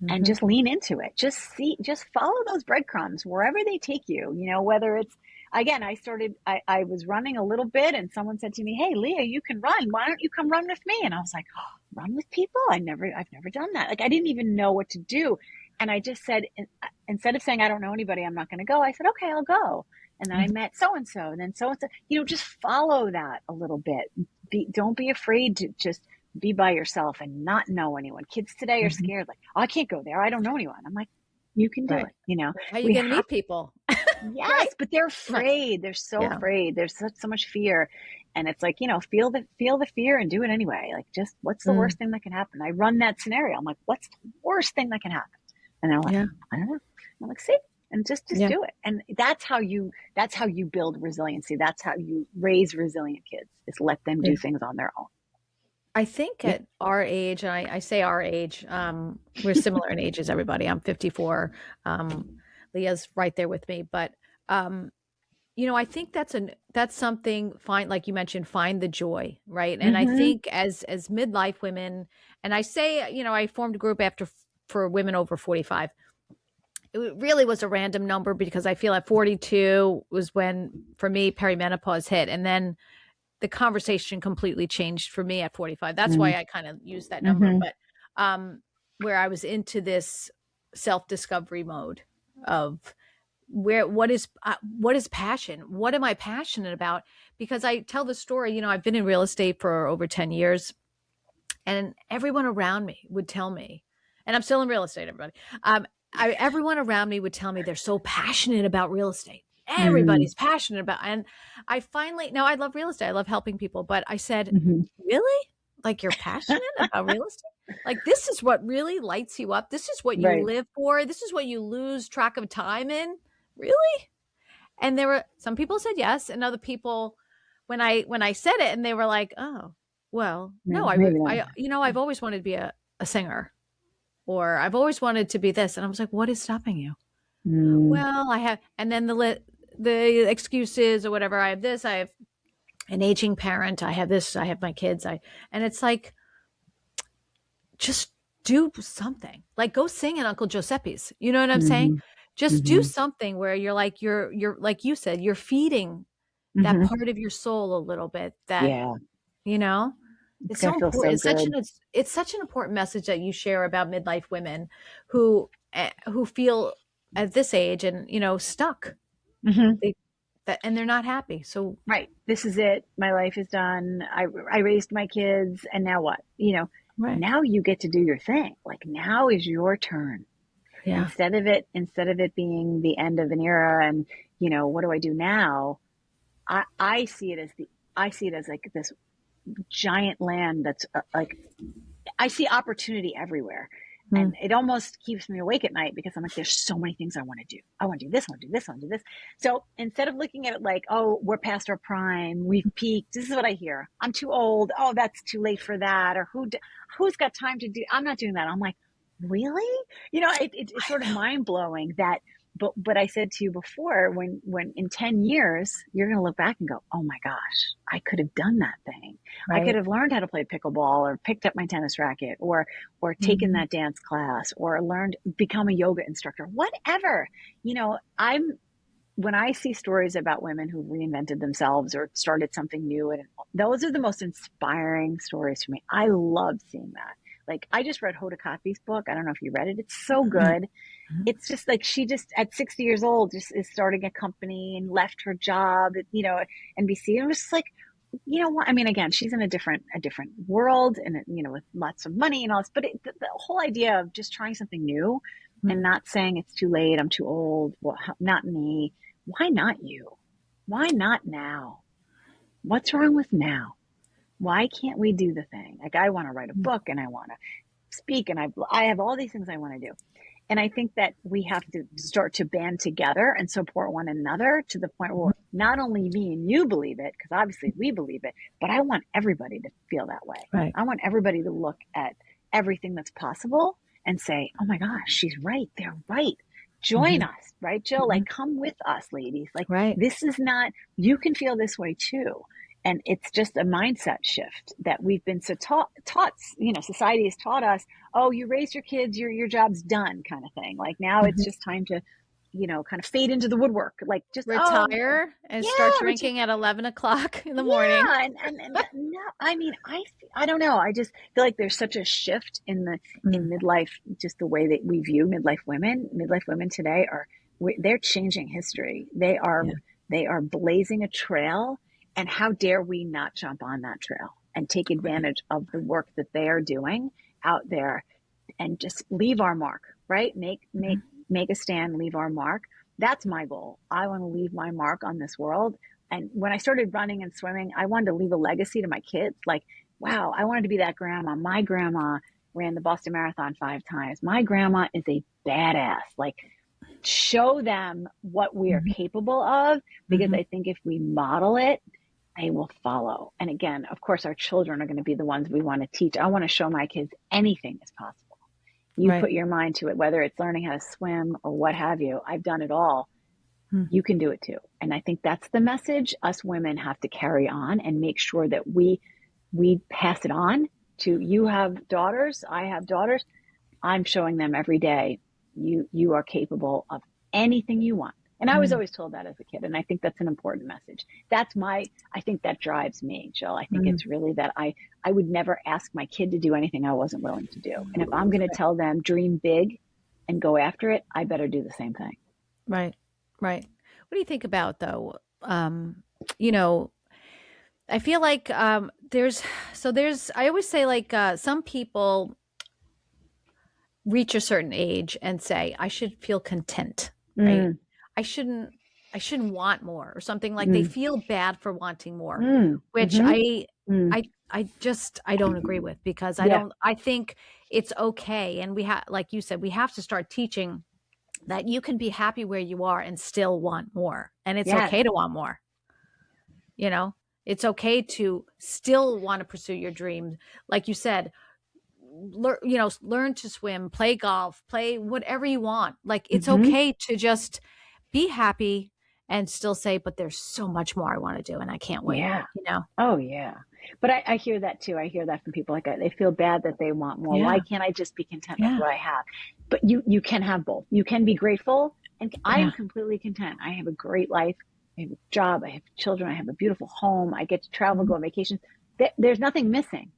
and just lean into it. Just follow those breadcrumbs wherever they take you, you know, whether it's, again, I was running a little bit and someone said to me, hey, Leah, you can run. Why don't you come run with me? And I was like, oh, run with people? I've never done that. Like, I didn't even know what to do. And I just said, instead of saying, I don't know anybody, I'm not going to go, I said, okay, I'll go. And then I met so-and-so, and then so-and-so, you know, just follow that a little bit. Don't be afraid to just be by yourself and not know anyone. Kids today are scared, like, oh, I can't go there. I don't know anyone. I'm like, you can do it. You know, how are you going to meet people? Yes, right? But they're afraid. They're so afraid. There's so much fear. And it's like, you know, feel the fear and do it anyway. Like, just what's the worst thing that can happen? I run that scenario. I'm like, what's the worst thing that can happen? And they're like, I don't know. I'm like, see, and just do it. And that's how you build resiliency. That's how you raise resilient kids, is let them do things on their own. I think at our age, and I say our age, we're similar in ages, everybody. I'm 54. Leah's right there with me. But, you know, I think that's something, like you mentioned, find the joy, right? And I think as midlife women, and I say, you know, I formed a group for women over 45. It really was a random number because I feel at 42 was when, for me, perimenopause hit. And then the conversation completely changed for me at 45. That's why I kind of used that number. But where I was into this self-discovery mode of what is passion? What am I passionate about? Because I tell the story, you know, I've been in real estate for over 10 years, and everyone around me would tell me, and I'm still in real estate, everybody. Everyone around me would tell me they're so passionate about real estate. Everybody's passionate about, and I finally, now I love real estate. I love helping people, but I said, really? Like, you're passionate about real estate? Like, this is what really lights you up. This is what you live for. This is what you lose track of time in. Really? And there were some people said yes, and other people, when I said it, and they were like, oh, well, no, I you know, I've always wanted to be a singer, or I've always wanted to be this. And I was like, what is stopping you? Well, I have, and then the excuses or whatever. I have this, I have an aging parent. I have this, I have my kids. And it's like, just do something, like go sing at Uncle Giuseppe's. You know what I'm saying? Just do something where you're like, you're like you said, you're feeding that part of your soul a little bit, that, you know, it's so important. It's such an important message that you share about midlife women who feel at this age and, you know, stuck, and they're not happy. So, this is it. My life is done. I raised my kids, and now what? You know, now you get to do your thing. Like, now is your turn. Instead of it being the end of an era and, you know, what do I do now? I see it as like this giant land that's like, I see opportunity everywhere. And it almost keeps me awake at night because I'm like, there's so many things I want to do. I want to do this, I want to do this, I want to do this. So instead of looking at it like, oh, we're past our prime, we've peaked. This is what I hear. I'm too old. Oh, that's too late for that. Or who's got time to do? I'm not doing that. I'm like, really? You know, it's sort of mind blowing that. But I said to you before, when in 10 years, you're going to look back and go, oh my gosh, I could have done that thing. I could have learned how to play pickleball, or picked up my tennis racket, or taken that dance class, or become a yoga instructor, whatever. You know, when I see stories about women who reinvented themselves or started something new, and those are the most inspiring stories for me. I love seeing that. Like, I just read Hoda Kotb's book. I don't know if you read it. It's so good. It's just like, she just at 60 years old just is starting a company and left her job at, you know, NBC. And it was just like, you know what? I mean, again, she's in a different world, and, you know, with lots of money and all this, but the whole idea of just trying something new and not saying it's too late, I'm too old, well, not me. Why not you? Why not now? What's wrong with now? Why can't we do the thing? Like, I want to write a book, and I want to speak, and I have all these things I want to do. And I think that we have to start to band together and support one another to the point where not only me and you believe it, because obviously we believe it, but I want everybody to feel that way. I want everybody to look at everything that's possible and say, oh my gosh, she's right. They're right. join us, right, Jill? Like, come with us, ladies. Like, Right. this is not, you can feel this way too. And it's just a mindset shift that we've been so taught, society has taught us, oh, you raised your kids, your job's done kind of thing. Like now it's just time to, kind of fade into the woodwork. Like just, Retire and start drinking at 11 o'clock in the morning. yeah. And no, I mean, I don't know. I just feel like there's such a shift in midlife, just the way that we view midlife women. Midlife women today they're changing history. They are blazing a trail. And how dare we not jump on that trail and take advantage of the work that they are doing out there and just leave our mark, right? Make a stand, leave our mark. That's my goal. I want to leave my mark on this world. And when I started running and swimming, I wanted to leave a legacy to my kids. Like, wow, I wanted to be that grandma. My grandma ran the Boston Marathon 5 times. My grandma is a badass. Like, show them what we are capable of, because I think if we model it, they will follow. And again, of course, our children are going to be the ones we want to teach. I want to show my kids anything is possible. You put your mind to it, whether it's learning how to swim or what have you. I've done it all. You can do it too. And I think that's the message us women have to carry on and make sure that we pass it on to, you have daughters, I have daughters. I'm showing them every day, you are capable of anything you want. And I was always told that as a kid. And I think that's an important message. I think that drives me, Jill. I think it's really that I would never ask my kid to do anything I wasn't willing to do. And if I'm going to tell them dream big and go after it, I better do the same thing. Right. What do you think about though? I feel like I always say like some people reach a certain age and say, I should feel content, right? I shouldn't want more or something, like they feel bad for wanting more, which I don't agree with, because I think it's okay. And we have, like you said, we have to start teaching that you can be happy where you are and still want more. And it's okay to want more. It's okay to still want to pursue your dreams. Like you said, learn to swim, play golf, play whatever you want. Like it's okay to just be happy and still say, but there's so much more I want to do and I can't wait. Oh yeah. But I hear that too. I hear that from people, like they feel bad that they want more. Why can't I just be content with what I have? But you can have both. You can be grateful, and I am completely content. I have a great life. I have a job. I have children. I have a beautiful home. I get to travel, go on vacation. There's nothing missing.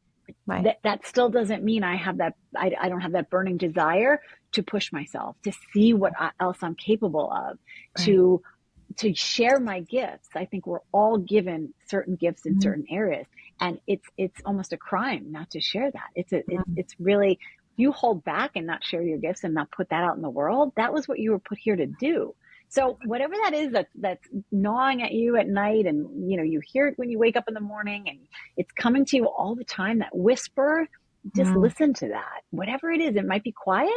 Right. That still doesn't mean I have that. I don't have that burning desire to push myself, to see what else I'm capable of, to share my gifts. I think we're all given certain gifts in certain areas, and it's almost a crime not to share that. It's really, you hold back and not share your gifts and not put that out in the world. That was what you were put here to do. So whatever that is that's gnawing at you at night, and you hear it when you wake up in the morning, and it's coming to you all the time, that whisper, just listen to that. Whatever it is, it might be quiet.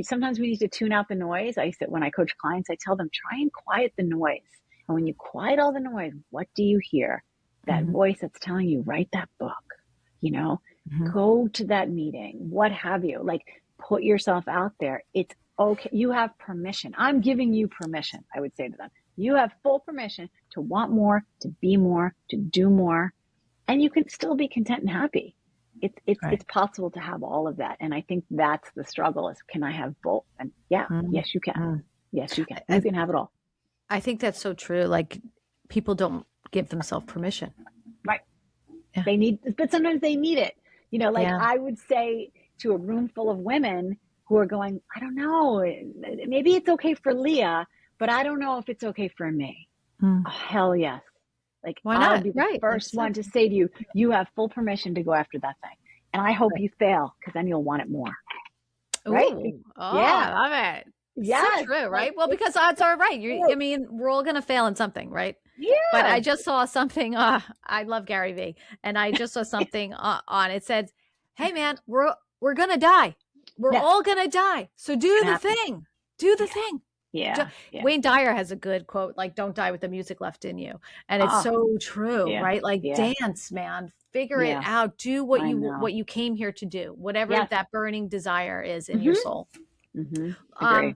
Sometimes we need to tune out the noise. When I coach clients, I tell them, try and quiet the noise. And when you quiet all the noise, what do you hear? That voice that's telling you, write that book, go to that meeting, what have you, like put yourself out there. It's okay. You have permission. I'm giving you permission. I would say to them, you have full permission to want more, to be more, to do more, and you can still be content and happy. It's possible to have all of that. And I think that's the struggle, is, can I have both? And yes, you can. Yes, you can. You can have it all. I think that's so true. Like, people don't give themselves permission. Right. Yeah. But sometimes they need it. I would say to a room full of women who are going, I don't know, maybe it's okay for Leah, but I don't know if it's okay for me. Oh, hell yes. Like, why not? I'll be the first one to say to you, you have full permission to go after that thing. And I hope you fail, because then you'll want it more. Right? Ooh. Oh, I love it. Yeah. So true, right? Well, because odds are right. We're all going to fail in something, right? Yeah. But I just saw something, I love Gary Vee, and I just saw something on, it said, hey man, we're going to die. We're all going to die. So do the thing. Do the thing. Yeah. Wayne Dyer has a good quote, like, don't die with the music left in you. And it's so true, right? Like, dance, man, figure it out, do what you came here to do, whatever that burning desire is in your soul. Agree.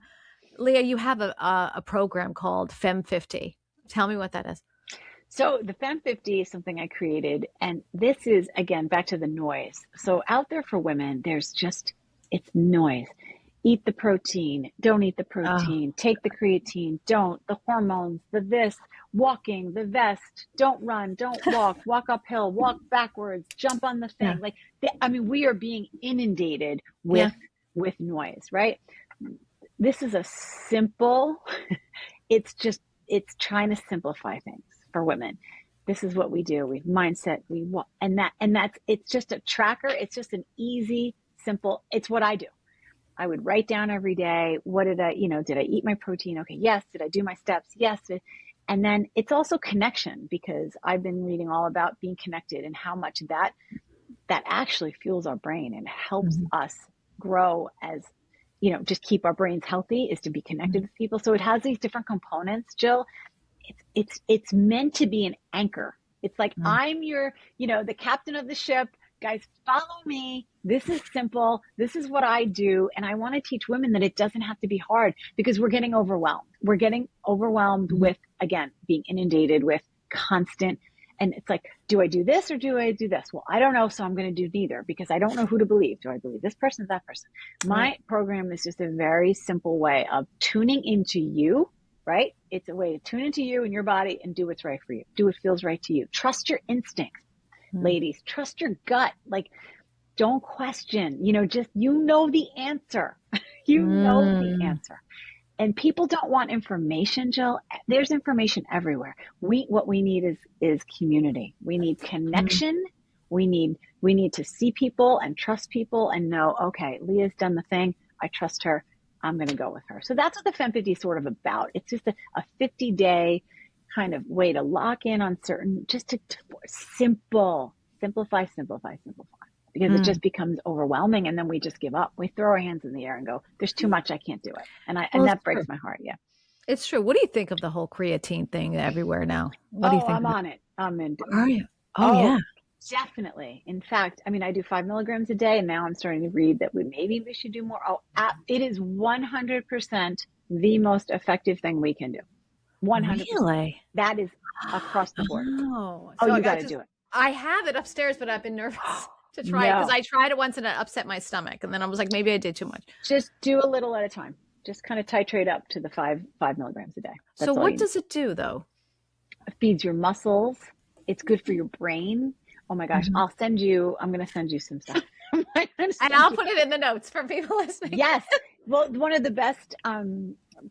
Leah, you have a program called Fem 50. Tell me what that is. So the Fem 50 is something I created. And this is, again, back to the noise. So out there for women, it's noise. Eat the protein, don't eat the protein, take the creatine, don't, the hormones, the this, walking, the vest, don't run, don't walk uphill, walk backwards, jump on the thing. We are being inundated with noise, right? This is a simple, it's trying to simplify things for women. This is what we do. We mindset, it's just a tracker. It's just an easy, simple, it's what I do. I would write down every day, did I eat my protein? Okay. Yes. Did I do my steps? Yes. And then it's also connection, because I've been reading all about being connected and how much that actually fuels our brain and helps us grow as, just keep our brains healthy, is to be connected with people. So it has these different components, Jill. It's meant to be an anchor. It's like, I'm your, the captain of the ship. Guys, follow me. This is simple. This is what I do. And I want to teach women that it doesn't have to be hard, because we're getting overwhelmed. We're getting overwhelmed with, again, being inundated with constant. And it's like, do I do this or do I do this? Well, I don't know. So I'm going to do neither, because I don't know who to believe. Do I believe this person or that person? My program is just a very simple way of tuning into you, right? It's a way to tune into you and your body and do what's right for you. Do what feels right to you. Trust your instincts. Ladies, trust your gut. Like, don't question, just, the answer. Know the answer. And people don't want information, Jill. There's information everywhere. What we need is community. We need connection. We need to see people and trust people and know, okay, Leah's done the thing. I trust her. I'm going to go with her. So that's what the Fem 50 is sort of about. It's just a 50-day kind of way to lock in on certain, just to simplify, because it just becomes overwhelming. And then we just give up. We throw our hands in the air and go, there's too much. I can't do it. And that breaks my heart. Yeah. It's true. What do you think of the whole creatine thing everywhere now? What do you think? I'm on it. I'm in. Are you? Oh, yeah. Definitely. In fact, I do 5 milligrams a day, and now I'm starting to read that maybe we should do more. It is 100% the most effective thing we can do. 100%. Really? That is across the board. So you got to do it. I have it upstairs, but I've been nervous to try it, because I tried it once and it upset my stomach. And then I was like, maybe I did too much. Just do a little at a time. Just kind of titrate up to the 5 milligrams a day. So what does it do, though? It feeds your muscles. It's good for your brain. Oh my gosh. I'm going to send you some stuff. And I'll put it in the notes for people listening. Yes. Well, one of the best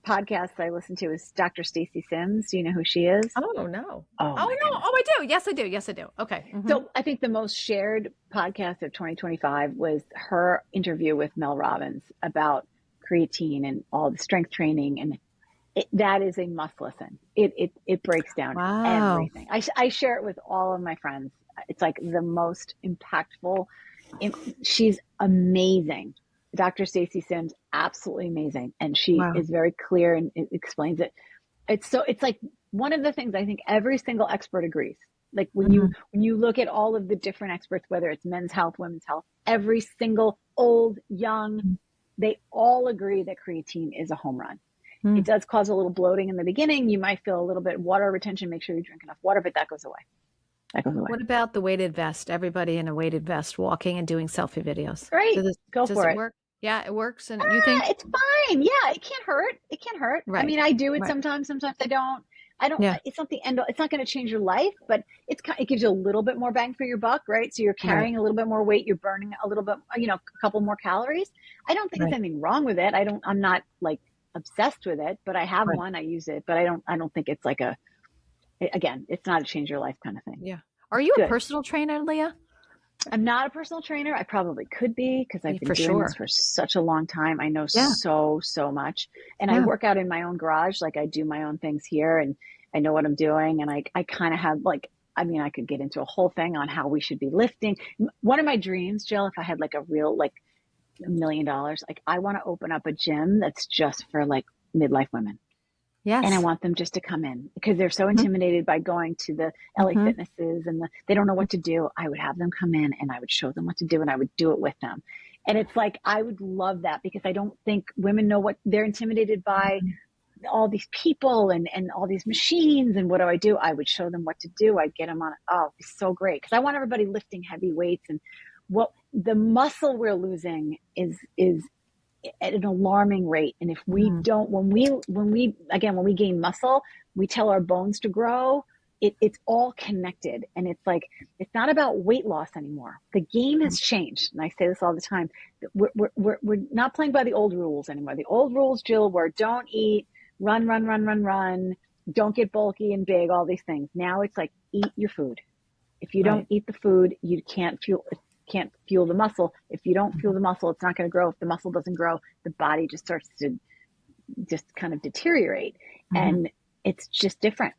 podcasts I listen to is Dr. Stacy Sims. Do you know who she is? Oh, no. Oh, no. Oh, I do. Yes, I do. Okay. So I think the most shared podcast of 2025 was her interview with Mel Robbins about creatine and all the strength training. And that is a must listen. It breaks down everything. I share it with all of my friends. It's like the most impactful. She's amazing. Dr. Stacy Sims, absolutely amazing. And she is very clear and it explains it. It's like one of the things I think every single expert agrees. Like when you look at all of the different experts, whether it's men's health, women's health, every single old, young, they all agree that creatine is a home run. It does cause a little bloating in the beginning. You might feel a little bit water retention. Make sure you drink enough water, but that goes away. What about the weighted vest? Everybody in a weighted vest walking and doing selfie videos. Great. Go for it. Work? Yeah, it works. And you think it's fine. Yeah, it can't hurt. Right. I mean, I do it sometimes. Sometimes I don't. It's not the end. It's not going to change your life, but it gives you a little bit more bang for your buck, right? So you're carrying a little bit more weight. You're burning a little bit, a couple more calories. I don't think there's anything wrong with it. I'm not like obsessed with it, but I have one. I use it, but I don't think it's like it's not a change your life kind of thing. Yeah. Are you a personal trainer, Leah? I'm not a personal trainer. I probably could be, because I've been doing this for such a long time. I know so much. And I work out in my own garage. Like I do my own things here and I know what I'm doing. And I kind of have I could get into a whole thing on how we should be lifting. One of my dreams, Jill, if I had like a real, like $1 million, like I want to open up a gym that's just for like midlife women. Yes. And I want them just to come in, because they're so intimidated by going to the LA Fitnesses and they don't know what to do. I would have them come in and I would show them what to do and I would do it with them. And it's like, I would love that, because I don't think women know what they're intimidated by, all these people and all these machines. And what do? I would show them what to do. I'd get them on. Oh, it's so great. Cause I want everybody lifting heavy weights, and what the muscle we're losing is at an alarming rate. And if we don't, when we gain muscle, we tell our bones to grow. It's all connected. And it's like, it's not about weight loss anymore. The game has changed. And I say this all the time. We're not playing by the old rules anymore. The old rules, Jill, were don't eat, run, don't get bulky and big, all these things. Now it's like, eat your food. If you don't eat the food, you can't fuel the muscle. If you don't fuel the muscle, it's not going to grow. If the muscle doesn't grow, the body just starts to just kind of deteriorate. And it's just different.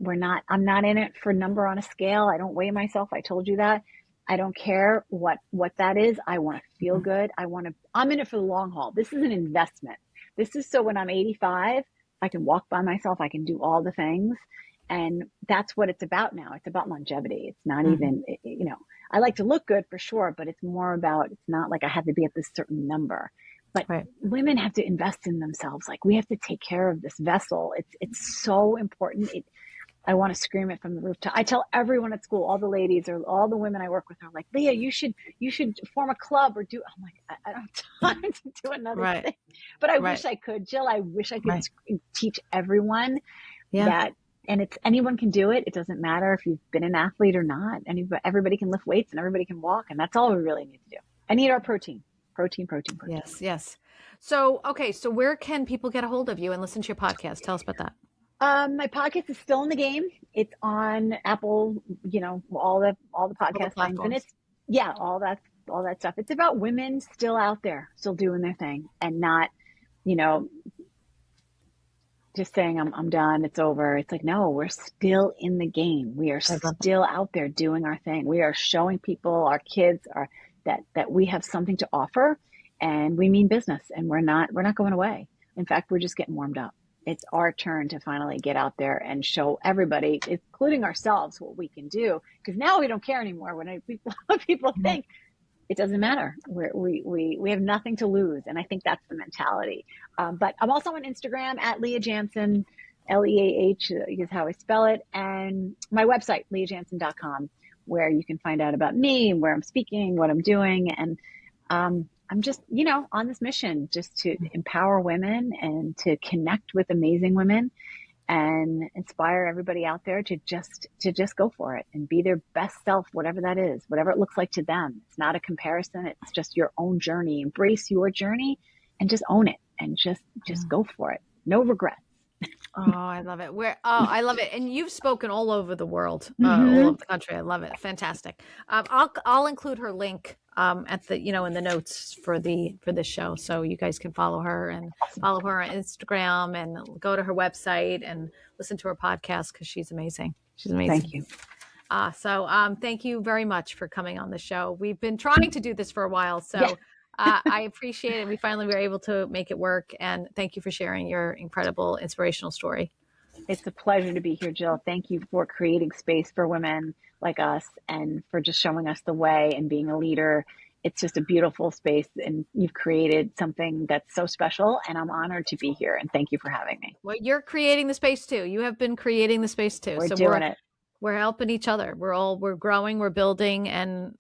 I'm not in it for number on a scale. I don't weigh myself. I told you that. I don't care what that is. I want to feel good. I'm in it for the long haul. This is an investment. This is so when I'm 85, I can walk by myself. I can do all the things. And that's what it's about now. It's about longevity. It's not even, I like to look good for sure, but it's more about, it's not like I have to be at this certain number. But women have to invest in themselves. Like, we have to take care of this vessel. It's so important. I want to scream it from the rooftop. I tell everyone at school, all the ladies or all the women I work with are like, Leah, you should form a club or do. I'm like, I don't have time to do another thing. But I wish I could, Jill. I wish I could teach everyone that. And anyone can do it. It doesn't matter if you've been an athlete or not. Everybody can lift weights and everybody can walk. And that's all we really need to do. And eat our protein. Protein. Yes. So, okay. So where can people get a hold of you and listen to your podcast? Tell us about that. My podcast is still in the game. It's on Apple, all the podcast things. And it's, all that stuff. It's about women still out there, still doing their thing, and not, just saying I'm done, it's over. It's like, no, we're still in the game. We are still out there doing our thing. We are showing people, our kids that we have something to offer, and we mean business, and we're not going away. In fact, we're just getting warmed up. It's our turn to finally get out there and show everybody, including ourselves, what we can do. Because now we don't care anymore. When people think, it doesn't matter. We have nothing to lose. And I think that's the mentality. But I'm also on Instagram at Leah Jantzen, Leah is how I spell it. And my website, leahjantzen.com, where you can find out about me, where I'm speaking, what I'm doing. And I'm just, on this mission just to empower women and to connect with amazing women and inspire everybody out there to just go for it and be their best self, whatever that is, whatever it looks like to them. It's not a comparison. It's just your own journey. Embrace your journey and just own it and just go for it. No regrets. Oh, I love it. I love it. And you've spoken all over the world, all over the country. I love it. Fantastic. I'll include her link at the, in the notes for this show. So you guys can follow her on Instagram and go to her website and listen to her podcast, because she's amazing. She's amazing. Thank you. So thank you very much for coming on the show. We've been trying to do this for a while. So I appreciate it. We finally were able to make it work. And thank you for sharing your incredible, inspirational story. It's a pleasure to be here, Jill. Thank you for creating space for women like us and for just showing us the way and being a leader. It's just a beautiful space, and you've created something that's so special, and I'm honored to be here, and thank you for having me. Well, you're creating the space too. You have been creating the space too. We're doing it. We're helping each other. We're growing, we're building, and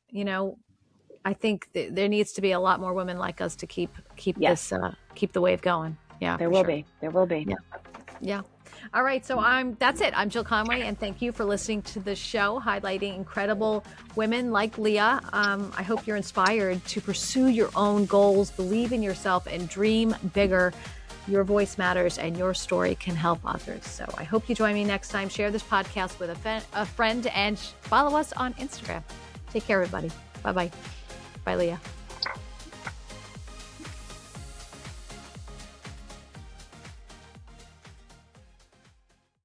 I think there needs to be a lot more women like us to keep this keep the wave going. Yeah, there will be. Yeah. All right. So that's it. I'm Jill Conway, and thank you for listening to the show highlighting incredible women like Leah. I hope you're inspired to pursue your own goals, believe in yourself, and dream bigger. Your voice matters, and your story can help others. So I hope you join me next time. Share this podcast with a friend, and follow us on Instagram. Take care, everybody. Bye-bye. Bye, Leah.